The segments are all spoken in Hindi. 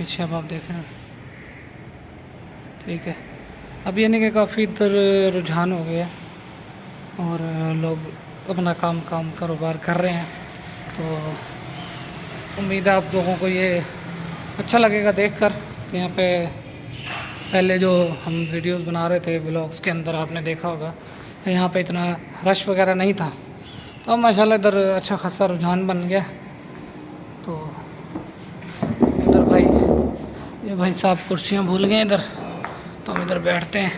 पीछे अब आप देख रहे हैं। ठीक है, अब यानी कि काफ़ी इधर रुझान हो गया और लोग अपना काम काम कारोबार कर रहे हैं। तो उम्मीद है आप लोगों को ये अच्छा लगेगा देखकर कि यहाँ पे पहले जो हम वीडियोस बना रहे थे व्लॉग्स के अंदर आपने देखा होगा तो यहाँ पे इतना रश वगैरह नहीं था। तो अब माशाल्लाह इधर अच्छा खासा रुझान बन गया। तो इधर भाई ये भाई साहब कुर्सियाँ भूल गए इधर, तो हम इधर बैठते हैं।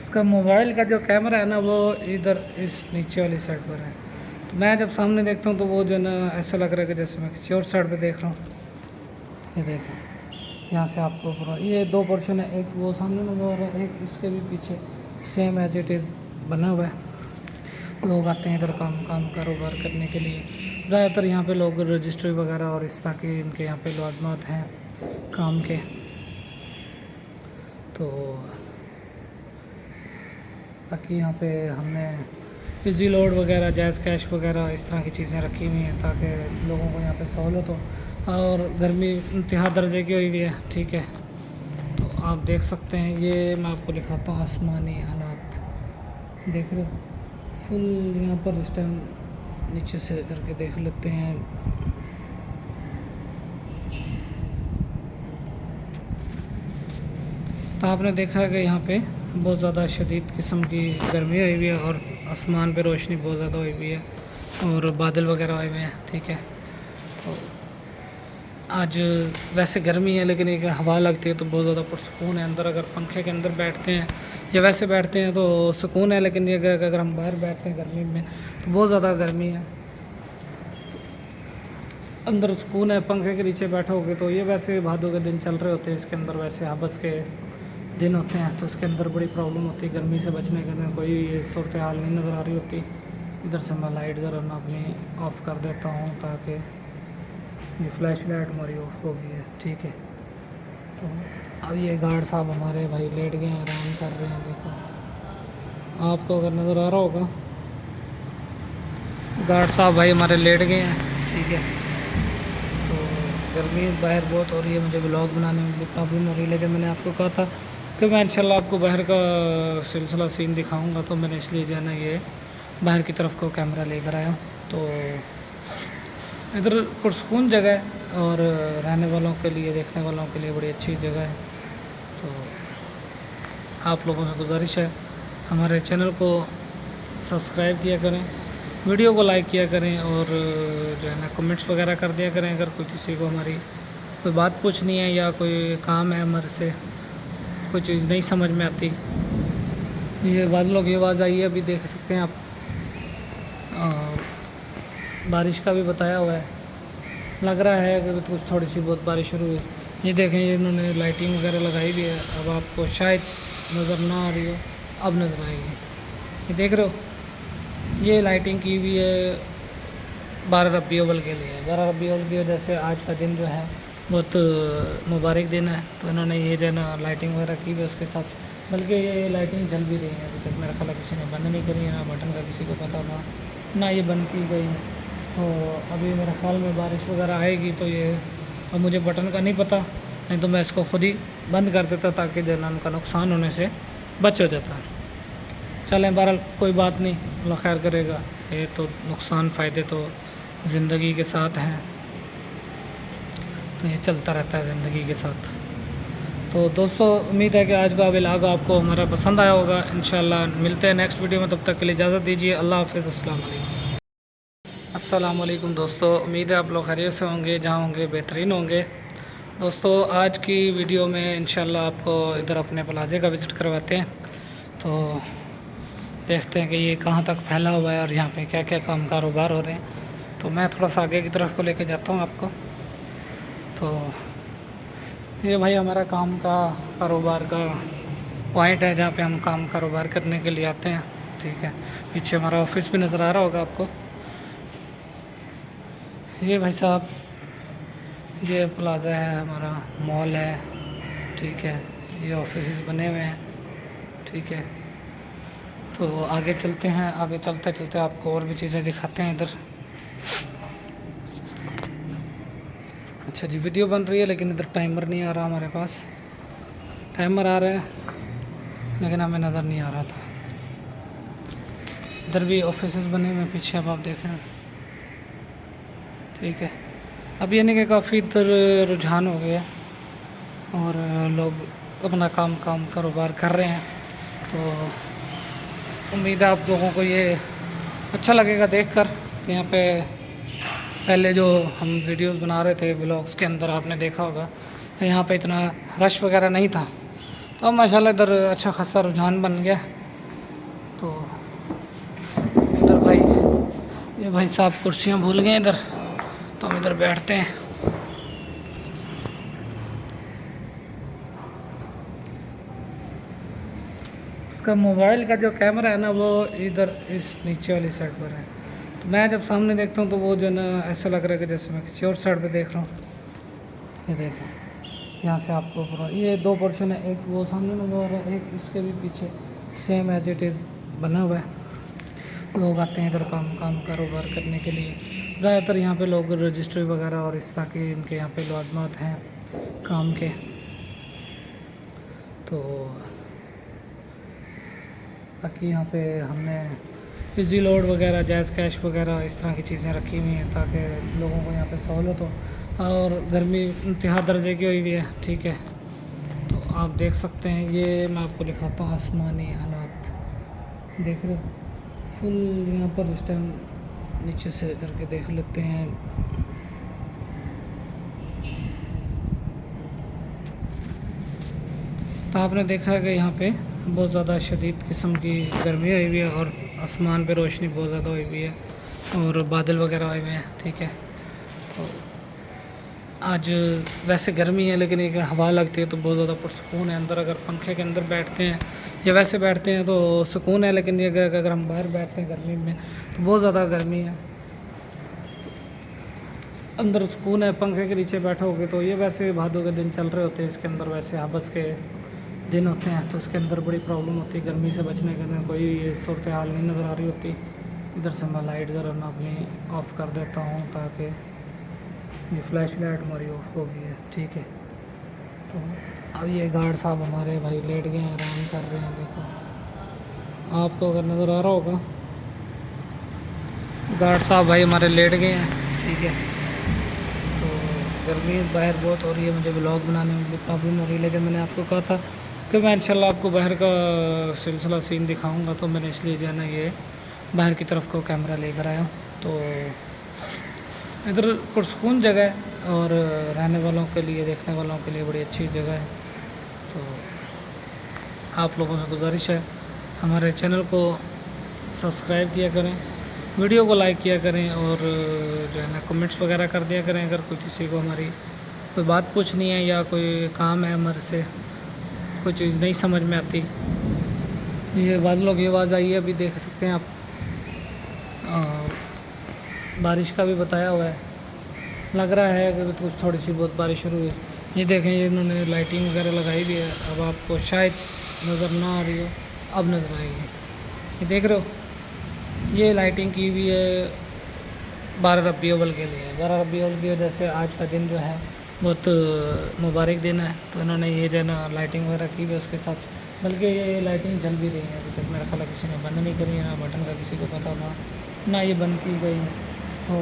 इसका मोबाइल का जो कैमरा है ना वो इधर इस नीचे वाली साइड पर है। तो मैं जब सामने देखता हूँ तो वो जो है ना ऐसा लग रहा है कि जैसे मैं किसी और साइड पे देख रहा हूँ। ये देखें, यहाँ से आपको पूरा ये दो पोर्शन है, एक वो सामने नज़र आ रहा है, एक इसके भी पीछे सेम एज इट इज़ बना हुआ है। लोग आते हैं इधर काम कारोबार करने के लिए। ज़्यादातर यहाँ पे लोग रजिस्ट्री वगैरह और इस तरह के इनके यहाँ पे लाजमात हैं काम के। तो बाकी यहाँ पे हमने इजी लोड वगैरह जैज़ कैश वगैरह इस तरह की चीज़ें रखी हुई हैं ताकि लोगों को यहाँ पे सहूलत हो। और गर्मी इंतहा दर्जे की हुई हुई है। ठीक है, तो आप देख सकते हैं, ये मैं आपको दिखाता हूँ आसमानी हालात देख रहे हो फुल यहाँ पर। इस टाइम नीचे से करके देख लेते हैं। तो आपने देखा है कि यहाँ पे बहुत ज़्यादा शदीद किस्म की गर्मी हुई हुई है और आसमान पे रोशनी बहुत ज़्यादा हुई हुई है और बादल वगैरह हुए हुए हैं। ठीक है, तो आज वैसे गर्मी है लेकिन एक हवा लगती है तो बहुत ज़्यादा पुरसकून है अंदर। अगर पंखे के अंदर बैठते हैं या वैसे बैठते हैं तो सुकून है, लेकिन ये अगर हम बाहर बैठते हैं गर्मी में तो बहुत ज़्यादा गर्मी है। अंदर सुकून है, पंखे के नीचे बैठोगे तो ये वैसे भादों के दिन चल रहे होते हैं, इसके अंदर वैसे हबस के दिन होते हैं तो उसके अंदर बड़ी प्रॉब्लम होती है। गर्मी से बचने के लिए कोई ये सूरत हाल नहीं नज़र आ रही होती। इधर से मैं लाइट ज़रा ना अपनी ऑफ़ कर देता हूँ ताकि ये फ्लैश लाइट हमारी ऑफ हो गई है। ठीक है, तो अब ये गार्ड साहब हमारे भाई लेट गए हैं, आराम कर रहे हैं। देखो आपको अगर नज़र आ रहा होगा, गार्ड साहब भाई हमारे लेट गए हैं। ठीक है, तो गर्मी बाहर बहुत हो रही है, मुझे व्लॉग बनाने में भी प्रॉब्लम हो रही है, लेकिन मैंने आपको कहा था कि मैं इंशाल्लाह आपको बाहर का सिलसिला सीन दिखाऊंगा, तो मैंने इसलिए जो है ना ये बाहर की तरफ को कैमरा लेकर आया हूँ। तो इधर पुरसकून जगह है और रहने वालों के लिए, देखने वालों के लिए बड़ी अच्छी जगह है। तो आप लोगों से गुजारिश है हमारे चैनल को सब्सक्राइब किया करें, वीडियो को लाइक किया करें और जो है ना कमेंट्स वगैरह कर दिया करें। अगर कोई किसी को हमारी कोई बात पूछनी है या कोई काम है हमारे से, कोई चीज़ नहीं समझ में आती। ये बादलों की आवाज़ आई है, अभी देख सकते हैं आप। बारिश का भी बताया हुआ है, लग रहा है कि कुछ थोड़ी सी बहुत बारिश शुरू हुई। ये देखें, ये इन्होंने लाइटिंग वगैरह लगाई भी है। अब आपको शायद नज़र ना आ रही हो, अब नज़र आएगी। ये देख रहे हो, ये लाइटिंग की हुई है 12 रबी अव्वल के लिए। 12 रबी अव्वल की वजह से आज का दिन जो है बहुत मुबारक दिन है, तो इन्होंने ये जो है ना लाइटिंग वगैरह की हुई है उसके हिसाब से। बल्कि ये लाइटिंग जल भी रही है, अभी तक मेरा ख्याल है किसी ने बंद नहीं करी है, ना बटन का किसी को पता था ना ये बंद की गई है। तो अभी मेरे ख़्याल में बारिश वगैरह आएगी तो ये, अब मुझे बटन का नहीं पता, नहीं तो मैं इसको ख़ुद ही बंद कर देता ताकि जो है उनका नुकसान होने से बच हो जाता। चलें, बहरहाल कोई बात नहीं, अल्लाह खैर करेगा। ये तो नुकसान फ़ायदे तो ज़िंदगी के साथ हैं, तो ये चलता रहता है ज़िंदगी के साथ। तो दोस्तों, उम्मीद है कि आज का व्लॉग आपको हमारा पसंद आया होगा। इंशाल्लाह मिलते हैं नेक्स्ट वीडियो में, तब तक के लिए इजाज़त दीजिए। अल्लाह हाफ़िज़, अस्सलाम वालेकुम। अस्सलाम वालेकुम दोस्तों, उम्मीद है आप लोग खैरियत से होंगे, जहाँ होंगे बेहतरीन होंगे। दोस्तों, आज की वीडियो में इंशाल्लाह आपको इधर अपने प्लाजे का विज़िट करवाते हैं। तो देखते हैं कि ये कहाँ तक फैला हुआ है और यहाँ पे क्या क्या काम कारोबार हो रहे हैं। तो मैं थोड़ा सा आगे की तरफ को लेके जाता हूँ आपको। तो ये भाई हमारा काम का कारोबार का पॉइंट है जहाँ पे हम काम कारोबार करने के लिए आते हैं। ठीक है, पीछे हमारा ऑफिस भी नज़र आ रहा होगा आपको। ये भाई साहब, ये प्लाज़ा है, हमारा मॉल है। ठीक है, ये ऑफिस बने हुए हैं। ठीक है, तो आगे चलते हैं, आगे चलते चलते आपको और भी चीज़ें दिखाते हैं इधर। अच्छा जी, वीडियो बन रही है लेकिन इधर टाइमर नहीं आ रहा हमारे पास। टाइमर आ रहा है लेकिन हमें नज़र नहीं आ रहा था। इधर भी ऑफिसेस बने हुए पीछे, अब आप देख रहे हैं। ठीक है, अब यानी कि काफ़ी इधर रुझान हो गया और लोग अपना काम कारोबार कर रहे हैं। तो उम्मीद है आप लोगों को ये अच्छा लगेगा देखकर कि यहाँ पे पहले जो हम वीडियोस बना रहे थे व्लॉग्स के अंदर, आपने देखा होगा कि यहाँ पे इतना रश वगैरह नहीं था। तो अब माशाल्लाह इधर अच्छा खासा रुझान बन गया। तो इधर भाई, ये भाई साहब कुर्सियाँ भूल गए इधर, तो हम इधर बैठते हैं। इसका मोबाइल का जो कैमरा है ना, वो इधर इस नीचे वाली साइड पर है। तो मैं जब सामने देखता हूँ तो वो जो है ना, ऐसा लग रहा है कि जैसे मैं किसी और साइड पे देख रहा हूँ। ये देखें, यहाँ से आपको पूरा ये दो पोर्शन है, एक वो सामने नज़र आ रहा है, एक इसके भी पीछे सेम एज इट इज़ बना हुआ है। लोग आते हैं इधर काम कारोबार करने के लिए। ज़्यादातर यहाँ पे लोग रजिस्ट्री वगैरह और इस तरह के इनके यहाँ पे लाजमात हैं काम के। तो बाकी यहाँ पे हमने इजी लोड वगैरह, जैज़ कैश वगैरह इस तरह की चीज़ें रखी हुई हैं ताकि लोगों को यहाँ पे सहूलत हो। और गर्मी इंतहा दर्जे की हुई हुई है। ठीक है, तो आप देख सकते हैं, ये मैं आपको दिखाता हूँ आसमानी हालात, देख रहे हो फुल यहाँ पर। इस टाइम नीचे से करके देख लेते हैं। तो आपने देखा है कि यहाँ पे बहुत ज़्यादा शदीद किस्म की गर्मी हुई हुई है और आसमान पे रोशनी बहुत ज़्यादा हुई हुई है और बादल वगैरह हुए हुए हैं। ठीक है, तो आज वैसे गर्मी है लेकिन एक हवा लगती है तो बहुत ज़्यादा पुरसुकून है अंदर। अगर पंखे के अंदर बैठते हैं या वैसे बैठते हैं तो सुकून है, लेकिन ये अगर हम बाहर बैठते हैं गर्मी में तो बहुत ज़्यादा गर्मी है। अंदर सुकून है, पंखे के नीचे बैठोगे तो ये वैसे भादों के दिन चल रहे होते हैं, इसके अंदर वैसे हबस के दिन होते हैं तो उसके अंदर बड़ी प्रॉब्लम होती है। गर्मी से बचने के लिए कोई ये सूरत हाल नहीं नज़र आ रही होती। इधर से मैं लाइट ज़रा मैं अपनी ऑफ़ कर देता हूँ ताकि ये फ्लैश लाइट हमारी ऑफ हो गई है। ठीक है, तो अब ये गार्ड साहब हमारे भाई लेट गए हैं, आराम कर रहे हैं। देखो आपको अगर नज़र आ रहा होगा, गार्ड साहब भाई हमारे लेट गए हैं। ठीक है, तो गर्मी बाहर बहुत हो रही है, मुझे व्लॉग बनाने में भी प्रॉब्लम हो रही है, लेकिन मैंने आपको कहा था कि मैं इंशाल्लाह आपको बाहर का सिलसिला सीन दिखाऊंगा, तो मैंने इसलिए जो है ना ये बाहर की तरफ को कैमरा लेकर आया हूँ। तो इधर पुरसकून जगह है और रहने वालों के लिए, देखने वालों के लिए बड़ी अच्छी जगह है। तो आप लोगों से गुजारिश है हमारे चैनल को सब्सक्राइब किया करें, वीडियो को लाइक किया करें और जो है ना कमेंट्स वगैरह कर दिया करें। अगर कोई किसी को हमारी कोई बात पूछनी है या कोई काम है हमारे से, कोई चीज़ नहीं समझ में आती। ये बादलों की आवाज़ आई है, अभी देख सकते हैं आप। बारिश का भी बताया हुआ है, लग रहा है कि कुछ थोड़ी सी बहुत बारिश शुरू हुई। ये देखें, ये इन्होंने लाइटिंग वगैरह लगाई भी है। अब आपको शायद नज़र ना आ रही हो, अब नज़र आएगी। ये देख रहे हो, ये लाइटिंग की हुई है 12 रबी अव्वल के लिए। 12 रबी अव्वल की वजह से आज का दिन जो है बहुत मुबारक दिन है, तो इन्होंने ये जो है ना लाइटिंग वगैरह की हुई है उसके साथ। बल्कि ये लाइटिंग जल भी रही है अभी तक, मेरा ख्याल है किसी ने बंद नहीं करी है, ना बटन का किसी को पता था, ना ये बंद की गई है। तो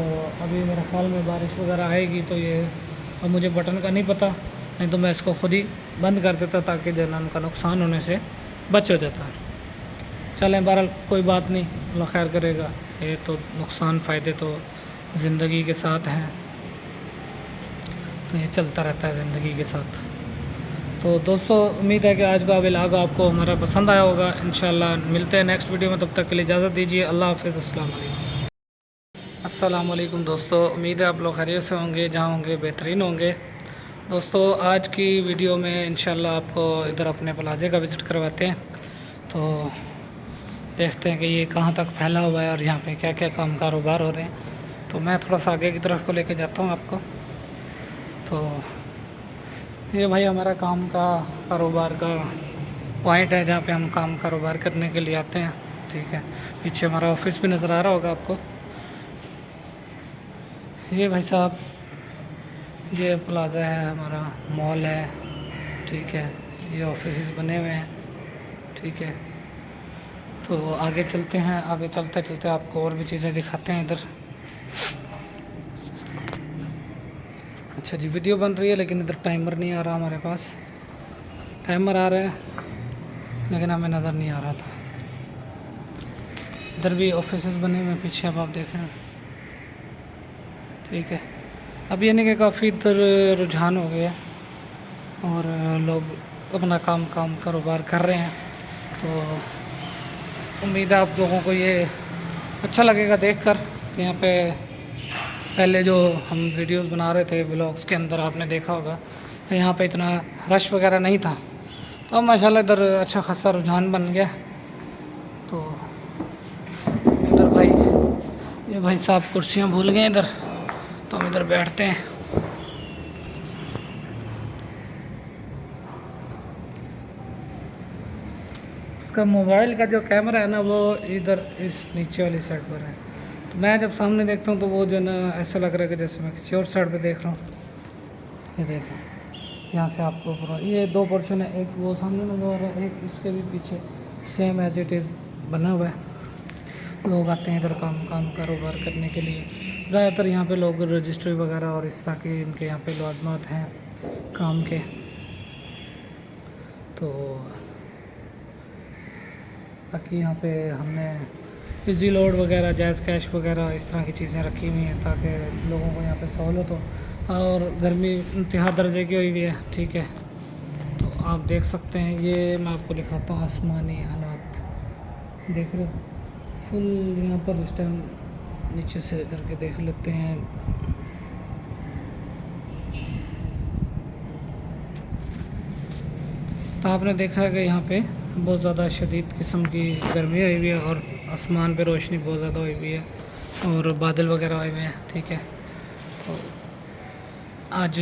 अभी मेरे ख्याल में बारिश वगैरह आएगी तो ये, अब मुझे बटन का नहीं पता, नहीं तो मैं इसको ख़ुद ही बंद कर देता ताकि जो है ना उनका नुकसान होने से बच हो जाता। चलें, बहरहाल कोई बात नहीं, अल्लाह खैर करेगा। ये तो नुकसान फ़ायदे तो ज़िंदगी के साथ हैं, तो ये चलता रहता है ज़िंदगी के साथ। तो दोस्तों, उम्मीद है कि आज का व्लॉग आपको हमारा पसंद आया होगा। इंशाल्लाह मिलते हैं नेक्स्ट वीडियो में, तब तक के लिए इजाज़त दीजिए। अल्लाह हाफ़िज़, अस्सलाम वालेकुम दोस्तों, उम्मीद है आप लोग खैरियत से होंगे, जहाँ होंगे बेहतरीन होंगे। दोस्तों, आज की वीडियो में इंशाल्लाह आपको इधर अपने प्लाजे का विज़िट करवाते हैं। तो देखते हैं कि ये कहाँ तक फैला हुआ है और यहाँ पे क्या क्या काम कारोबार हो रहे हैं। तो मैं थोड़ा सा आगे की तरफ को लेके जाता हूँ आपको। तो ये भाई हमारा काम का कारोबार का पॉइंट है जहाँ पे हम काम कारोबार करने के लिए आते हैं। ठीक है। पीछे हमारा ऑफिस भी नज़र आ रहा होगा आपको। ये भाई साहब ये प्लाज़ा है, हमारा मॉल है, ठीक है। ये ऑफिस बने हुए हैं, ठीक है। तो आगे चलते हैं, आगे चलते चलते आपको और भी चीज़ें दिखाते हैं इधर। अच्छा जी, वीडियो बन रही है लेकिन इधर टाइमर नहीं आ रहा हमारे पास। टाइमर आ रहा है लेकिन हमें नज़र नहीं आ रहा था। इधर भी ऑफिस बने हुए हैं पीछे, अब आप देखें, ठीक है। अब यानी कि काफ़ी इधर रुझान हो गया और लोग अपना काम कारोबार कर रहे हैं। तो उम्मीद है आप लोगों को ये अच्छा लगेगा देखकर कि यहाँ पे पहले जो हम वीडियोस बना रहे थे व्लॉग्स के अंदर, आपने देखा होगा तो यहाँ पे इतना रश वगैरह नहीं था। तो अब माशाल्लाह इधर अच्छा खासा रुझान बन गया। तो इधर भाई ये भाई साहब कुर्सियाँ भूल गए इधर, तो हम इधर बैठते हैं। इसका मोबाइल का जो कैमरा है ना वो इधर इस नीचे वाली साइड पर है। तो मैं जब सामने देखता हूँ तो वो जो है ना ऐसा लग रहा है कि जैसे मैं किसी और साइड पे देख रहा हूँ। ये देखो, यहाँ से आपको पूरा ये दो पोर्शन है, एक वो सामने लगा हुआ है, एक इसके भी पीछे सेम एज इट इज़ बना हुआ है। लोग आते हैं इधर काम कारोबार करने के लिए। ज़्यादातर यहाँ पे लोग रजिस्ट्री वगैरह और इस तरह के इनके यहाँ पे लवाजमात हैं काम के। तो बाकी यहाँ पे हमने इजी लोड वगैरह, जैज़ कैश वगैरह इस तरह की चीज़ें रखी हुई हैं ताकि लोगों को यहाँ पे सहूलत हो। और गर्मी इंतहा दर्जे की हुई हुई है, ठीक है। तो आप देख सकते हैं, ये मैं आपको दिखाता हूँ आसमानी हालात, देख रहे हो फुल यहाँ पर इस टाइम। नीचे से करके देख लेते हैं, तो आपने देखा है कि यहाँ पे बहुत ज़्यादा शदीद किस्म की गर्मी हुई हुई है और आसमान पे रोशनी बहुत ज़्यादा हुई हुई है और बादल वगैरह हुए हुए हैं, ठीक है। तो आज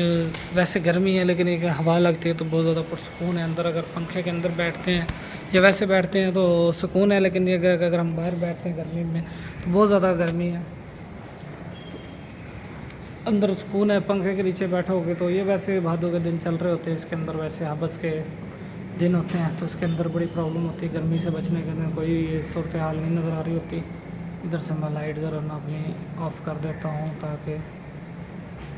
वैसे गर्मी है लेकिन एक हवा लगती है तो बहुत ज़्यादा पुरसुकून है अंदर। अगर पंखे के अंदर बैठते हैं या वैसे बैठते हैं तो सुकून है, लेकिन ये अगर हम बाहर बैठते हैं गर्मी में तो बहुत ज़्यादा गर्मी है। अंदर सुकून है, पंखे के नीचे बैठोगे तो ये वैसे भादों के दिन चल रहे होते हैं, इसके अंदर वैसे हबस के दिन होते हैं तो उसके अंदर बड़ी प्रॉब्लम होती है। गर्मी से बचने के लिए कोई ये सूरत हाल नहीं नज़र आ रही होती। इधर से मैं लाइट ज़रा मैं अपनी ऑफ़ कर देता हूँ ताकि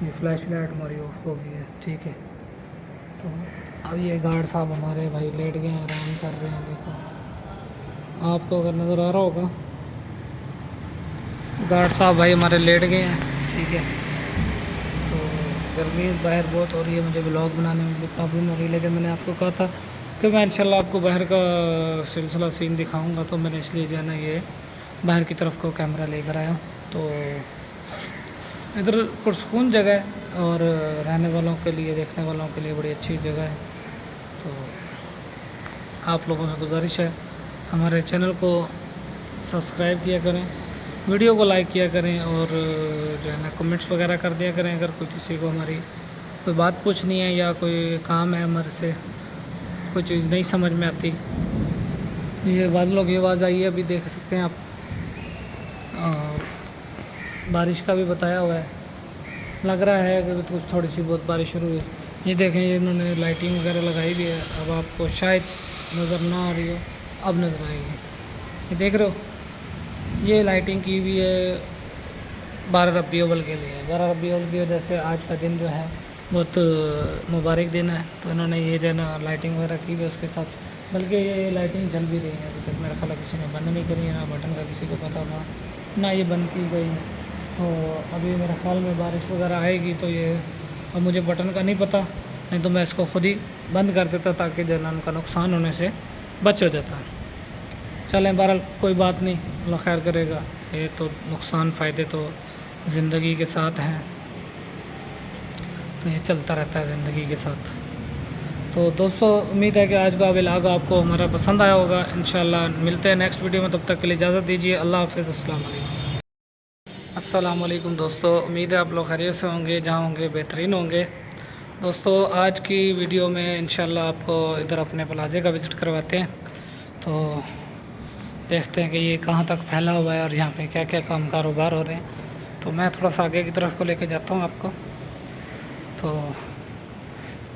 ये फ्लैश लाइट हमारी ऑफ हो गई है, ठीक है। तो अब ये गार्ड साहब हमारे भाई लेट गए हैं, आराम कर रहे हैं। देखो आपको अगर नज़र आ रहा होगा, गार्ड साहब भाई हमारे लेट गए हैं, ठीक है। तो गर्मी बाहर बहुत हो रही है, मुझे व्लॉग बनाने में भी प्रॉब्लम हो रही है, लेकिन मैंने आपको कहा था कि मैं इंशाल्लाह आपको बाहर का सिलसिला सीन दिखाऊंगा, तो मैंने इसलिए जो है ना ये बाहर की तरफ को कैमरा लेकर आया। तो इधर पुरसकून जगह है और रहने वालों के लिए, देखने वालों के लिए बड़ी अच्छी जगह है। तो आप लोगों से गुजारिश है हमारे चैनल को सब्सक्राइब किया करें, वीडियो को लाइक किया करें और जो है ना कमेंट्स वगैरह कर दिया करें। अगर कोई किसी को हमारी कोई बात पूछनी है या कोई काम है हमारे से, कोई चीज़ नहीं समझ में आती। ये बादलों की आवाज़ आई है, अभी देख सकते हैं आप। बारिश का भी बताया हुआ है, लग रहा है कि कुछ थोड़ी सी बहुत बारिश शुरू हुई। ये देखें, ये इन्होंने लाइटिंग वगैरह लगाई भी है। अब आपको शायद नज़र ना आ रही हो, अब नज़र आएगी। ये देख रहे हो, ये लाइटिंग की हुई है 12 रबी अव्वल के लिए। 12 रबी अव्वल की वजह से आज का दिन जो है बहुत मुबारक दिन है, तो इन्होंने ये जो है ना लाइटिंग वगैरह की हुई है उसके साथ। बल्कि ये लाइटिंग जल भी रही है, अभी तक मेरा ख्याल किसी ने बंद नहीं करी है, ना बटन का किसी को पता था, ना ये बंद की गई है। तो अभी मेरे ख्याल में बारिश वगैरह आएगी तो ये, अब मुझे बटन का नहीं पता, नहीं तो मैं इसको ख़ुद ही बंद कर देता ताकि जो है ना उनका नुकसान होने से बच हो जाता। चलें, बहरहाल कोई बात नहीं, अल्लाह खैर करेगा। ये तो नुकसान फ़ायदे तो ज़िंदगी के साथ हैं, तो ये चलता रहता है ज़िंदगी के साथ। तो दोस्तों, उम्मीद है कि आज का व्लॉग आपको हमारा पसंद आया होगा। इंशाल्लाह मिलते हैं नेक्स्ट वीडियो में, तब तक के लिए इजाज़त दीजिए। अल्लाह हाफ़िज़, अस्सलाम वालेकुम दोस्तों, उम्मीद है आप लोग खैरियत से होंगे, जहाँ होंगे बेहतरीन होंगे। दोस्तों, आज की वीडियो में इंशाल्लाह आपको इधर अपने प्लाज़े का विज़िट करवाते हैं। तो देखते हैं कि ये कहाँ तक फैला हुआ है और यहाँ पे क्या क्या काम कारोबार हो रहे हैं। तो मैं थोड़ा सा आगे की तरफ को लेके जाता हूँ आपको। तो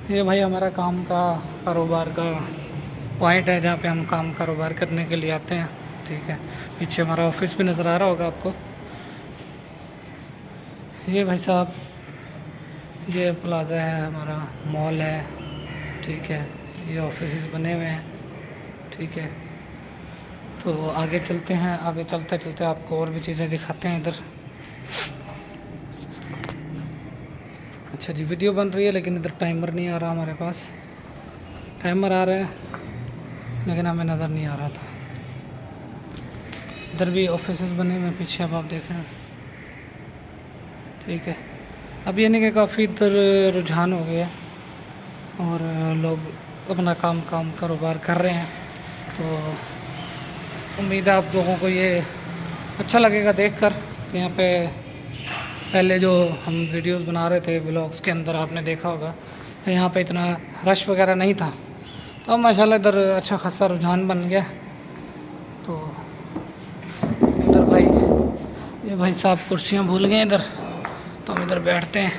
ये भाई हमारा काम का कारोबार का पॉइंट है जहाँ पे हम काम कारोबार करने के लिए आते हैं, ठीक है। पीछे हमारा ऑफिस भी नज़र आ रहा होगा आपको। ये भाई साहब ये प्लाज़ा है, हमारा मॉल है, ठीक है। ये ऑफिस बने हुए हैं, ठीक है। तो आगे चलते हैं, आगे चलते चलते आपको और भी चीज़ें दिखाते हैं इधर। अच्छा जी, वीडियो बन रही है लेकिन इधर टाइमर नहीं आ रहा हमारे पास। टाइमर आ रहा है लेकिन हमें नज़र नहीं आ रहा था। इधर भी ऑफिस बने हुए हैं पीछे, अब आप देखें, ठीक है। अब यानी कि काफ़ी इधर रुझान हो गया और लोग अपना काम कारोबार कर रहे हैं। तो उम्मीद है आप लोगों को ये अच्छा लगेगा देखकर कि यहाँ पे पहले जो हम वीडियोस बना रहे थे व्लॉग्स के अंदर, आपने देखा होगा तो यहाँ पे इतना रश वगैरह नहीं था। तो अब माशाल्लाह इधर अच्छा खासा रुझान बन गया। तो इधर भाई ये भाई साहब कुर्सियाँ भूल गए इधर, तो हम इधर बैठते हैं।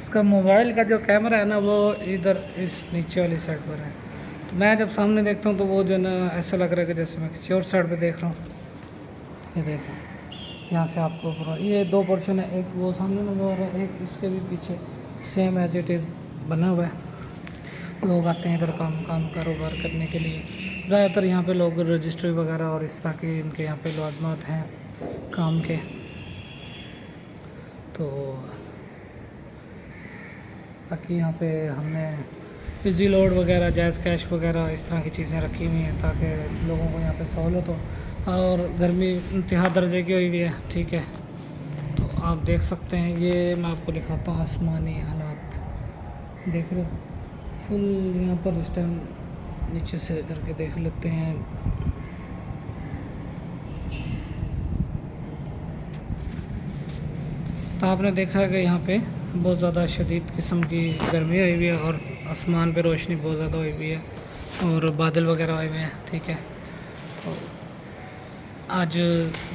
उसका मोबाइल का जो कैमरा है ना वो इधर इस नीचे वाली साइड पर है। तो मैं जब सामने देखता हूँ तो वो जो है ना ऐसा लग रहा है कि जैसे मैं किसी और साइड पे देख रहा हूँ। ये देखो, यहाँ से आपको पूरा ये दो पोर्शन है, एक वो सामने नज़र आ रहा है, एक इसके भी पीछे सेम एज इट इज़ बना हुआ है। लोग आते हैं इधर काम कारोबार करने के लिए। ज़्यादातर यहाँ पे लोग रजिस्ट्री वगैरह और इस तरह के इनके यहाँ पे लाजमात हैं काम के। तो बाकी यहाँ पे हमने इजी लोड वगैरह, जैज़ कैश वगैरह इस तरह की चीज़ें रखी हुई हैं ताकि लोगों को यहाँ पे सहूलत हो। और गर्मी इंतहा दर्जे की हुई है, ठीक है। तो आप देख सकते हैं, ये मैं आपको दिखाता हूँ आसमानी हालात, देख रहे हो फुल यहाँ पर इस टाइम। नीचे से करके देख लेते हैं, तो आपने देखा है कि यहाँ पे बहुत ज़्यादा शदीद किस्म की गर्मी हुई हुई है और आसमान पे रोशनी बहुत ज़्यादा हुई हुई है और बादल वगैरह हुए हुए हैं, ठीक है। तो आज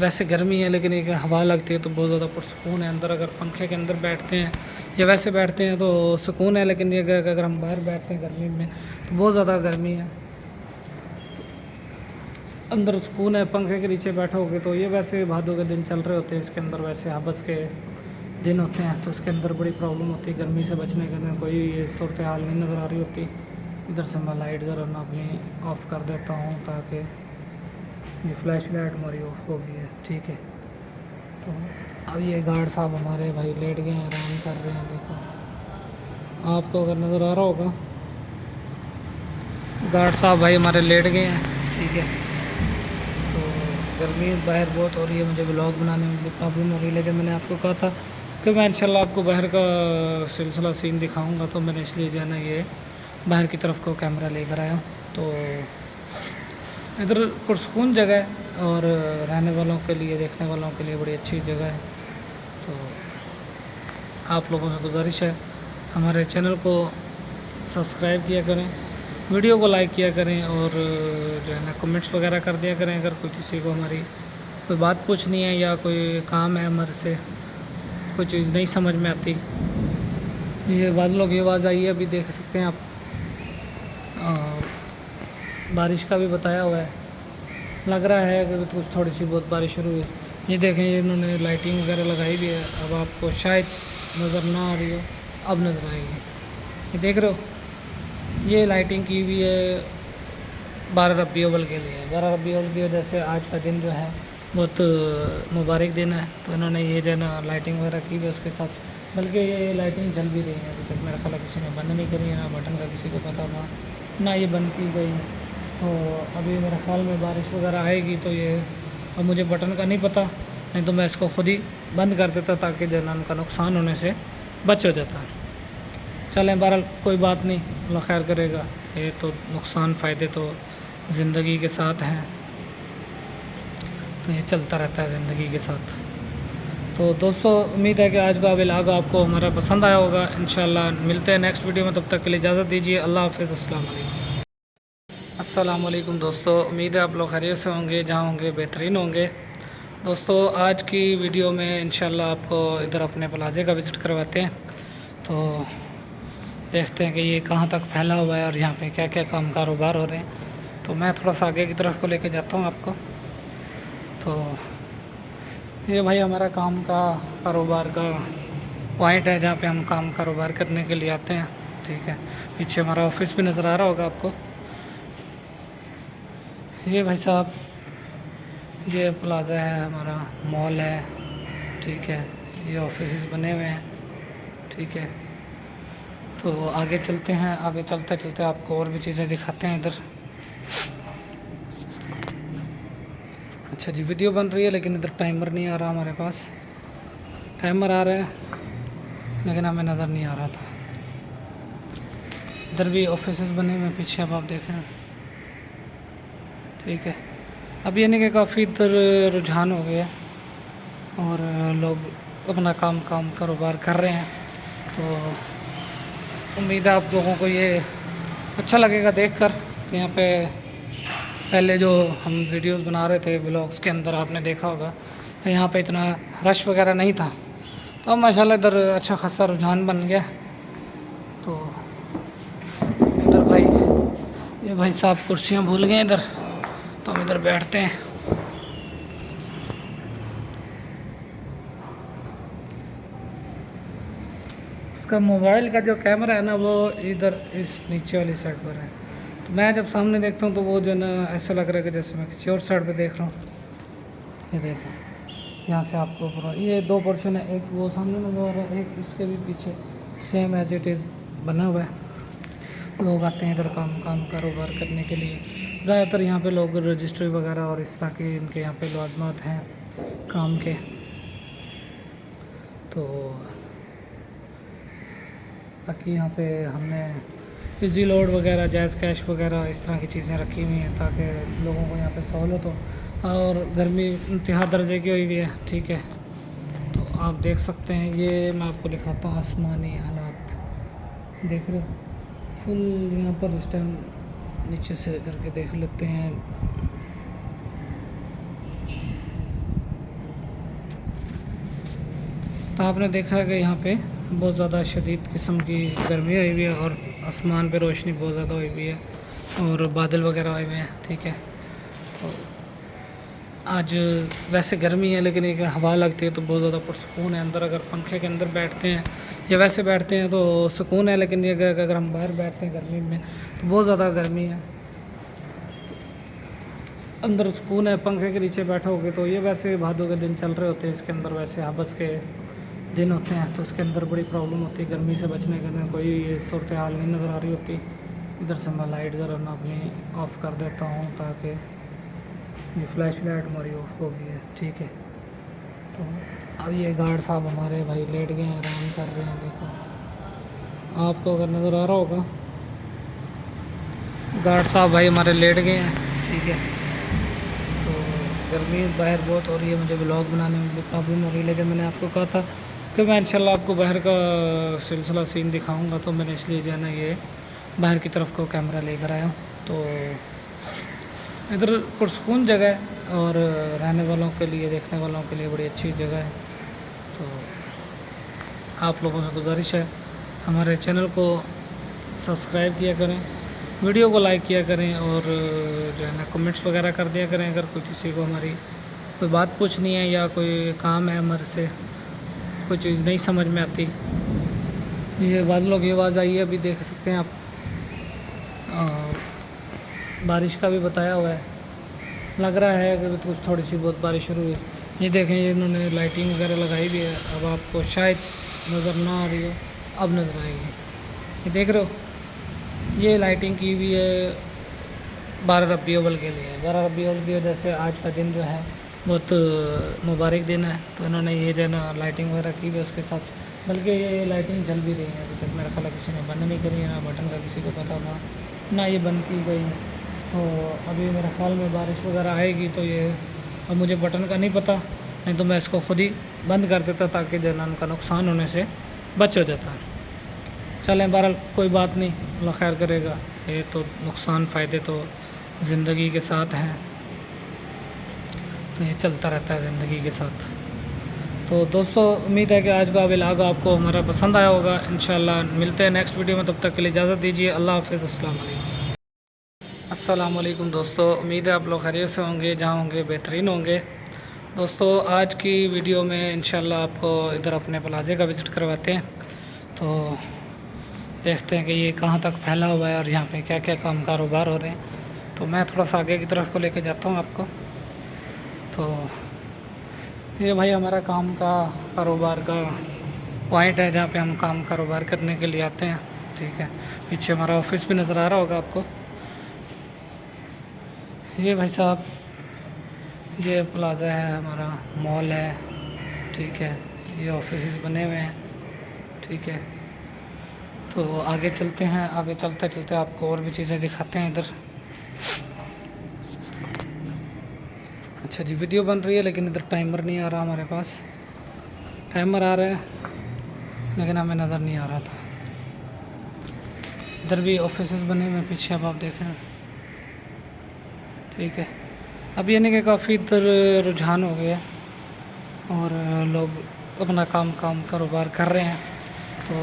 वैसे गर्मी है लेकिन एक हवा लगती है तो बहुत ज़्यादा पुरसकून है अंदर। अगर पंखे के अंदर बैठते हैं या वैसे बैठते हैं तो सुकून है, लेकिन ये अगर हम बाहर बैठते हैं गर्मी में तो बहुत ज़्यादा गर्मी है। अंदर सुकून है, पंखे के नीचे बैठोगे तो ये वैसे भादों के दिन चल रहे होते हैं, इसके अंदर वैसे हबस के दिन होते हैं तो उसके अंदर बड़ी प्रॉब्लम होती है। गर्मी से बचने के लिए कोई ये सूरत हाल नहीं नज़र आ रही होती। इधर से मैं लाइट ज़रा ना अपनी ऑफ़ कर देता हूँ ताकि ये फ्लैश लाइट हमारी ऑफ हो गई है, ठीक है। तो अब ये गार्ड साहब हमारे भाई लेट गए हैं, आराम कर रहे हैं। देखो आपको अगर नज़र आ रहा होगा, गार्ड साहब भाई हमारे लेट गए हैं, ठीक है। तो गर्मी बाहर बहुत हो रही है, मुझे व्लॉग बनाने में भी प्रॉब्लम हो रही है, लेकिन मैंने आपको कहा था कि मैं इंशाल्लाह आपको बाहर का सिलसिला सीन दिखाऊंगा, तो मैंने इसलिए जो है ना ये बाहर की तरफ को कैमरा लेकर आया हूँ। तो इधर पुरसकून जगह है और रहने वालों के लिए, देखने वालों के लिए बड़ी अच्छी जगह है। तो आप लोगों से गुजारिश है हमारे चैनल को सब्सक्राइब किया करें, वीडियो को लाइक किया करें और जो है ना कमेंट्स वगैरह कर दिया करें। अगर कोई किसी को हमारी कोई बात पूछनी है या कोई काम है हमारे से, कोई चीज़ नहीं समझ में आती। ये बादलों की आवाज़ आई है, अभी देख सकते हैं आप। बारिश का भी बताया हुआ है, लग रहा है कि कुछ थोड़ी सी बहुत बारिश शुरू हुई। ये देखें, ये इन्होंने लाइटिंग वगैरह लगाई भी है। अब आपको शायद नज़र ना आ रही हो, अब नज़र आएगी। ये देख रहे हो, ये लाइटिंग की हुई है 12 रबी अव्वल के लिए। 12 रबी अव्वल की वजह से आज का दिन जो है बहुत मुबारक दिन है, तो इन्होंने ये जो है ना लाइटिंग वगैरह की हुई है उसके साथ। बल्कि ये लाइटिंग जल भी रही है अभी तक, मेरा ख्याल है किसी ने बंद नहीं करी है, ना बटन का किसी को पता था ना ये बंद की गई है। तो अभी मेरे ख्याल में बारिश वगैरह आएगी तो ये, अब मुझे बटन का नहीं पता, नहीं तो मैं इसको ख़ुद ही बंद कर देता ताकि जो है ना उनका नुकसान होने से बच हो जाता। चलें, बहरहाल कोई बात नहीं, अल्लाह खैर करेगा। ये तो नुकसान फ़ायदे तो ज़िंदगी के साथ हैं, तो ये चलता रहता है ज़िंदगी के साथ। तो दोस्तों उम्मीद है कि आज का व्लॉग आपको हमारा पसंद आया होगा। इंशाल्लाह मिलते हैं नेक्स्ट वीडियो में, तब तक के लिए इजाज़त दीजिए। अल्लाह हाफ़िज़। अस्सलाम वालेकुम दोस्तों, उम्मीद है आप लोग खैरियत से होंगे, जहाँ होंगे बेहतरीन होंगे। दोस्तों आज की वीडियो में इंशाल्लाह आपको इधर अपने प्लाजे का विज़िट करवाते हैं। तो देखते हैं कि ये कहाँ तक फैला हुआ है और यहाँ पे क्या क्या काम कारोबार हो रहे हैं। तो मैं थोड़ा सा आगे की तरफ को लेके जाता हूँ आपको। तो ये भाई हमारा काम का कारोबार का पॉइंट है, जहाँ पे हम काम कारोबार करने के लिए आते हैं। ठीक है, पीछे हमारा ऑफिस भी नज़र आ रहा होगा आपको। ये भाई साहब ये प्लाज़ा है, हमारा मॉल है। ठीक है, ये ऑफिस बने हुए हैं। ठीक है, तो आगे चलते हैं, आगे चलते चलते आपको और भी चीज़ें दिखाते हैं इधर। अच्छा जी, वीडियो बन रही है लेकिन इधर टाइमर नहीं आ रहा हमारे पास। टाइमर आ रहा है लेकिन हमें नज़र नहीं आ रहा था। इधर भी ऑफिस बने हुए पीछे, अब आप देखें। ठीक है, अब यानी कि काफ़ी इधर रुझान हो गया और लोग अपना काम कारोबार कर रहे हैं। तो उम्मीद है आप लोगों को ये अच्छा लगेगा देखकर कि यहाँ पे पहले जो हम वीडियोस बना रहे थे व्लॉग्स के अंदर, आपने देखा होगा तो यहाँ पे इतना रश वगैरह नहीं था। तो माशाल्लाह इधर अच्छा खासा रुझान बन गया। तो इधर भाई ये भाई साहब कुर्सियाँ भूल गए इधर, तो हम इधर बैठते हैं। उसका मोबाइल का जो कैमरा है ना, वो इधर इस नीचे वाली साइड पर है। तो मैं जब सामने देखता हूँ तो वो जो ना ऐसा लग रहा है कि जैसे मैं किसी और साइड पे देख रहा हूँ। ये देखो, यहाँ से आपको पूरा ये दो पोर्शन है, एक वो सामने नज़र आ रहा है, एक इसके भी पीछे सेम एज इट इज़ बना हुआ है। लोग आते हैं इधर काम कारोबार करने के लिए। ज़्यादातर यहाँ पे लोग रजिस्ट्री वगैरह और इस तरह के इनके यहाँ पे लाजमात हैं काम के। तो बाकी यहाँ पे हमने इजी लोड वगैरह, जैज़ कैश वगैरह इस तरह की चीज़ें रखी हुई हैं ताकि लोगों को यहाँ पे सहूलत हो। और गर्मी इंतहा दर्जे की हुई है। ठीक है, तो आप देख सकते हैं, ये मैं आपको दिखाता हूँ आसमानी हालात, देख रहे हो फुल यहाँ पर। इस टाइम नीचे से करके देख लेते हैं। तो आपने देखा है कि यहाँ पे बहुत ज़्यादा शदीद किस्म की गर्मी हुई हुई है और आसमान पे रोशनी बहुत ज़्यादा हुई हुई है और बादल वगैरह हुए हुए हैं। ठीक है, तो आज वैसे गर्मी है लेकिन एक हवा लगती है तो बहुत ज़्यादा पुरसकून है अंदर। अगर पंखे के अंदर बैठते हैं या वैसे बैठते हैं तो सुकून है, लेकिन ये अगर हम बाहर बैठते हैं गर्मी में तो बहुत ज़्यादा गर्मी है। अंदर सुकून है, पंखे के नीचे बैठोगे तो ये वैसे भादों के दिन चल रहे होते हैं, इसके अंदर वैसे हबस के दिन होते हैं, तो उसके अंदर बड़ी प्रॉब्लम होती है। गर्मी से बचने के लिए कोई ये सूरत हाल नहीं नज़र आ रही होती। इधर से मैं लाइट ज़रा ना अपनी ऑफ़ कर देता हूँ ताकि ये फ्लैश लाइट हमारी ऑफ हो गई है। ठीक है, तो अब ये गार्ड साहब हमारे भाई लेट गए हैं, आराम कर रहे हैं। देखो आपको अगर नज़र आ रहा होगा, गार्ड साहब भाई हमारे लेट गए हैं। ठीक है, तो गर्मी बाहर बहुत हो रही है, मुझे व्लॉग बनाने में भी प्रॉब्लम हो रही है, लेकिन मैंने आपको कहा था कि मैं इंशाल्लाह आपको बाहर का सिलसिला सीन दिखाऊंगा, तो मैंने इसलिए जो है ना ये बाहर की तरफ को कैमरा लेकर आया हूँ। तो इधर पुरसकून जगह है और रहने वालों के लिए, देखने वालों के लिए बड़ी अच्छी जगह है। तो आप लोगों से गुजारिश है हमारे चैनल को सब्सक्राइब किया करें, वीडियो को लाइक किया करें और जो है ना कमेंट्स वगैरह कर दिया करें। अगर कोई किसी को हमारी कोई बात पूछनी है या कोई काम है हमारे से, कोई चीज़ नहीं समझ में आती। ये बादलों की आवाज़ आई है, अभी देख सकते हैं आप। बारिश का भी बताया हुआ है, लग रहा है कि कुछ थोड़ी सी बहुत बारिश शुरू हुई। ये देखें, ये इन्होंने लाइटिंग वगैरह लगाई भी है। अब आपको शायद नज़र ना आ रही हो, अब नज़र आएगी। ये देख रहे हो, ये लाइटिंग की हुई है 12 रबी अव्वल के लिए। 12 रबी अव्वल की वजह से आज का दिन जो है बहुत मुबारक दिन है, तो इन्होंने ये जो है ना लाइटिंग वगैरह की हुई है उसके साथ। बल्कि ये लाइटिंग जल भी रही है अभी तक, मेरा ख्याल है किसी ने बंद नहीं करी है, ना बटन का किसी को पता था, ना ये बंद की गई है। तो अभी मेरे ख्याल में बारिश वगैरह आएगी तो ये, अब मुझे बटन का नहीं पता नहीं तो मैं इसको खुद ही बंद कर देता ताकि जो है ना उनका नुकसान होने से बच हो जाता। चलें बहरहाल कोई बात नहीं, अल्लाह खैर करेगा। ये तो नुकसान फ़ायदे तो ज़िंदगी के साथ हैं, तो ये चलता रहता है ज़िंदगी के साथ। तो दोस्तों उम्मीद है कि आज का व्लॉग आपको हमारा पसंद आया होगा। इंशाल्लाह मिलते हैं नेक्स्ट वीडियो में, तब तक के लिए इजाज़त दीजिए। अल्लाह हाफ़िज़। अस्सलाम वालेकुम दोस्तों, उम्मीद है आप लोग खैरियत से होंगे, जहाँ होंगे बेहतरीन होंगे। दोस्तों आज की वीडियो में इंशाल्लाह आपको इधर अपने प्लाजे का विज़िट करवाते हैं, तो देखते हैं कि ये कहाँ तक फैला हुआ है और यहाँ पे क्या क्या काम कारोबार हो रहे हैं। तो मैं थोड़ा सा आगे की तरफ को लेके जाता हूँ आपको। तो ये भाई हमारा काम का कारोबार का पॉइंट है, जहाँ पे हम काम कारोबार करने के लिए आते हैं। ठीक है, पीछे हमारा ऑफिस भी नज़र आ रहा होगा आपको। ये भाई साहब ये प्लाज़ा है, हमारा मॉल है। ठीक है, ये ऑफिस बने हुए हैं। ठीक है, तो आगे चलते हैं, आगे चलते चलते आपको और भी चीज़ें दिखाते हैं इधर। अच्छा जी, वीडियो बन रही है लेकिन इधर टाइमर नहीं आ रहा हमारे पास। टाइमर आ रहा है लेकिन हमें नज़र नहीं आ रहा था। इधर भी ऑफिस बने हुए पीछे, अब आप देखें। ठीक है, अब यानी कि काफ़ी इधर रुझान हो गया और लोग अपना काम कारोबार कर रहे हैं। तो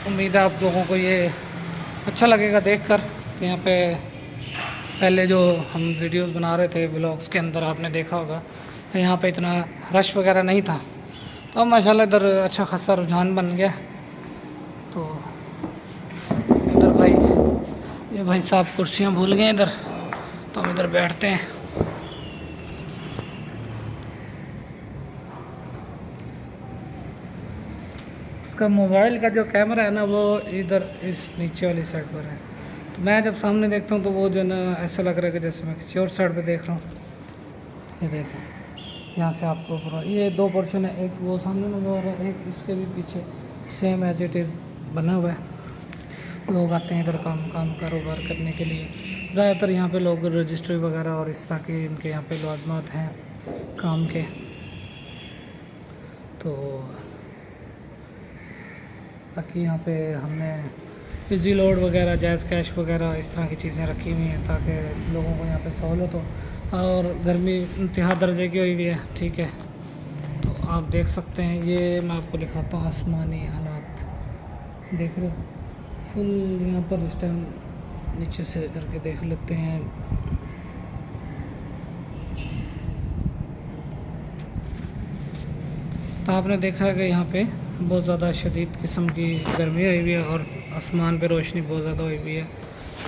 उम्मीद है आप लोगों को ये अच्छा लगेगा देखकर कि यहाँ पे पहले जो हम वीडियोस बना रहे थे व्लॉग्स के अंदर आपने देखा होगा तो यहाँ पे इतना रश वगैरह नहीं था। तो अब माशाल्लाह इधर अच्छा खासा रुझान बन गया। तो इधर भाई ये भाई साहब कुर्सियाँ भूल गए इधर, तो हम इधर बैठते हैं। उसका मोबाइल का जो कैमरा है ना वो इधर इस नीचे वाली साइड पर है, तो मैं जब सामने देखता हूँ तो वो जो है ना ऐसा लग रहा है कि जैसे मैं किसी और साइड पे देख रहा हूँ। ये देखें, यहाँ से आपको पूरा ये दो पोर्शन है, एक वो सामने नज़र आ रहा है, एक इसके भी पीछे सेम एज इट इज़ बना हुआ है। लोग आते हैं इधर काम कारोबार करने के लिए। ज़्यादातर यहाँ पे लोग रजिस्ट्री वगैरह और इस तरह के इनके यहाँ पे लाजमात हैं काम के। तो बाकी यहाँ पे हमने इजी लोड वगैरह, जैज़ कैश वगैरह इस तरह की चीज़ें रखी हुई हैं ताकि लोगों को यहाँ पे सहूलत हो। और गर्मी इंतहा दर्जे की हुई है। ठीक है, तो आप देख सकते हैं, ये मैं आपको दिखाता हूँ आसमानी हालात देख रहे हो फुल। यहाँ पर इस टाइम नीचे से करके देख लेते हैं। तो आपने देखा है कि यहाँ पे बहुत ज़्यादा शदीद किस्म की गर्मी हुई हुई है और आसमान पे रोशनी बहुत ज़्यादा हुई हुई है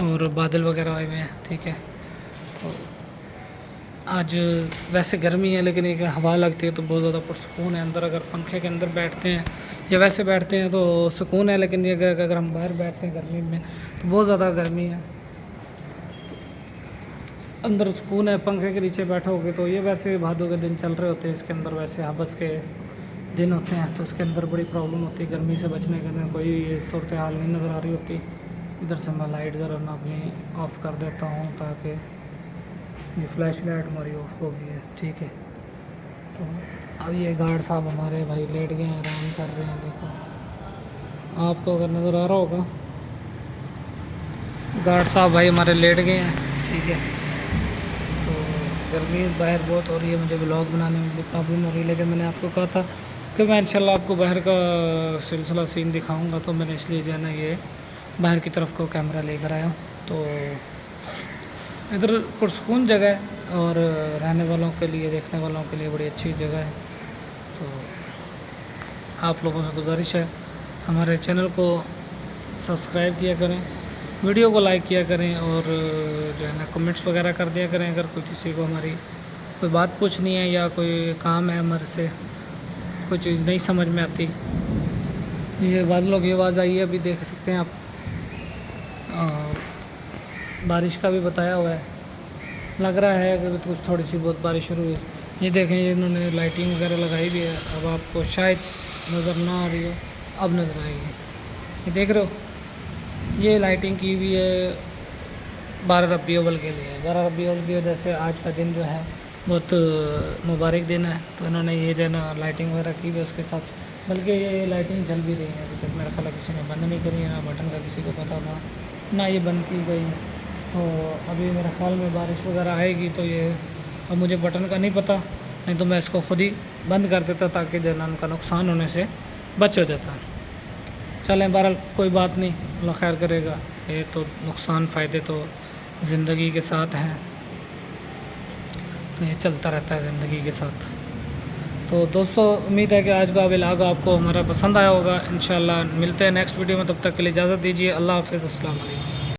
और बादल वगैरह हुए हुए हैं। ठीक है, तो आज वैसे गर्मी है लेकिन एक हवा लगती है तो बहुत ज़्यादा पुरसकून है अंदर। अगर पंखे के अंदर बैठते हैं या वैसे बैठते हैं तो सुकून है, लेकिन ये अगर हम बाहर बैठते हैं गर्मी में तो बहुत ज़्यादा गर्मी है। अंदर सुकून है, पंखे के नीचे बैठोगे तो ये वैसे भादों के दिन चल रहे होते हैं, इसके अंदर वैसे हबस के दिन होते हैं तो उसके अंदर बड़ी प्रॉब्लम होती है। गर्मी से बचने के लिए कोई ये सूरत हाल नहीं नज़र आ रही होती। इधर से मैं लाइट ज़रा मैं अपनी ऑफ़ कर देता हूँ ताकि ये फ्लैश लाइट हमारी ऑफ हो गई है। ठीक है, तो अब ये गार्ड साहब हमारे भाई लेट गए हैं, आराम कर रहे हैं। देखो आपको अगर नज़र आ रहा होगा, गार्ड साहब भाई हमारे लेट गए हैं। ठीक है, तो गर्मी बाहर बहुत हो रही है, मुझे व्लॉग बनाने में भी प्रॉब्लम हो रही है, लेकिन मैंने आपको कहा था कि मैं इंशाल्लाह आपको बाहर का सिलसिला सीन दिखाऊंगा, तो मैंने इसलिए जो है ना ये बाहर की तरफ को कैमरा लेकर आया हूँ। तो इधर पुरसकून जगह है और रहने वालों के लिए, देखने वालों के लिए बड़ी अच्छी जगह है। तो आप लोगों से गुजारिश है हमारे चैनल को सब्सक्राइब किया करें, वीडियो को लाइक किया करें और जो है ना कमेंट्स वगैरह कर दिया करें। अगर कोई किसी को हमारी कोई बात पूछनी है या कोई काम है हमारे से, कोई चीज़ नहीं समझ में आती। ये बादलों की आवाज़ आई है, अभी देख सकते हैं आप। बारिश का भी बताया हुआ है, लग रहा है कि कुछ थोड़ी सी बहुत बारिश शुरू हुई। ये देखें, ये इन्होंने लाइटिंग वगैरह लगाई भी है। अब आपको शायद नज़र ना आ रही हो, अब नज़र आएगी। ये देख रहे हो, ये लाइटिंग की हुई है 12 रबी अव्वल के लिए। 12 रबी अव्वल की वजह से आज का दिन जो है बहुत मुबारक दिन है। तो इन्होंने ये जो है ना लाइटिंग वगैरह की भी उसके साथ, बल्कि ये लाइटिंग जल भी रही है अभी तक, मेरा ख्याल है किसी ने बंद नहीं करी है, ना बटन का किसी को पता था ना ये बंद की गई है। तो अभी मेरे ख्याल में बारिश वगैरह आएगी तो ये, अब मुझे बटन का नहीं पता, नहीं तो मैं इसको ख़ुद ही बंद कर देता ताकि जो है ना उनका नुकसान होने से बच हो जाता। चलें, बहरहाल कोई बात नहीं, अल्लाह खैर करेगा। ये तो नुकसान फ़ायदे तो ज़िंदगी के साथ हैं, तो ये चलता रहता है ज़िंदगी के साथ। तो दोस्तों, उम्मीद है कि आज का व्लॉग आपको हमारा पसंद आया होगा। इंशाल्लाह मिलते हैं नेक्स्ट वीडियो में, तब तक के लिए इजाज़त दीजिए। अल्लाह हाफ़िज़, अस्सलाम वालेकुम।